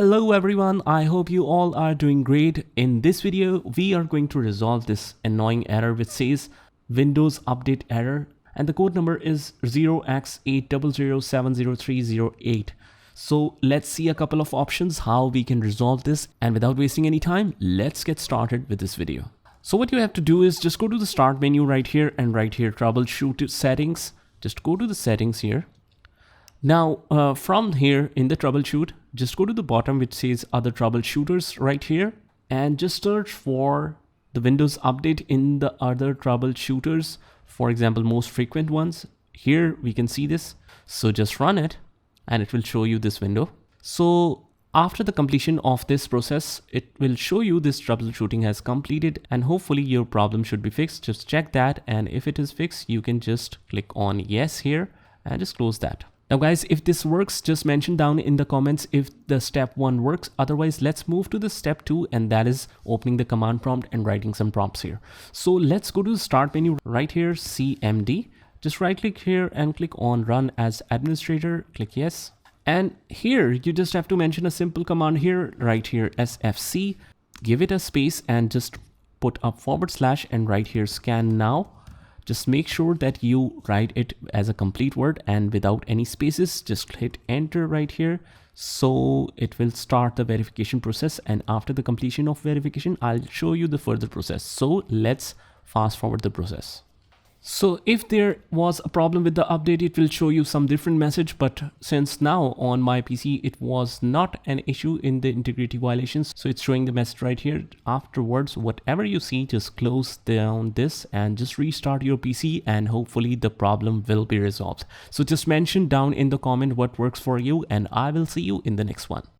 Hello everyone, I hope you all are doing great. In this video, we are going to resolve this annoying error which says Windows update error, and the code number is 0xc80070308. So let's see a couple of options how we can resolve this, and without wasting any time, let's get started with this video. So what you have to do is just go to the start menu right here and right here troubleshoot settings. Just go to the settings here. Now from here in the troubleshoot, just go to the bottom which says other troubleshooters right here and just search for the Windows update in the other troubleshooters, for example most frequent ones. Here we can see this, so just run it and it will show you this window. So after the completion of this process, it will show you this troubleshooting has completed and hopefully your problem should be fixed. Just check that, and if it is fixed you can just click on yes here and just close that. Now guys, if this works, just mention down in the comments if the step 1 works. Otherwise, let's move to the step 2, and that is opening the command prompt and writing some prompts here. So let's go to the start menu right here, CMD. Just right click here and click on run as administrator, click yes. And here you just have to mention a simple command here, right here SFC, give it a space and just put up / and right here scan now. Just make sure that you write it as a complete word and without any spaces. Just hit enter right here. So it will start the verification process, and after the completion of verification, I'll show you the further process. So let's fast forward the process. So if there was a problem with the update, it will show you some different message, but since now on my PC it was not an issue in the integrity violations, so it's showing the message right here. Afterwards, whatever you see, just close down this and just restart your PC and hopefully the problem will be resolved. So just mention down in the comment what works for you, and I will see you in the next one.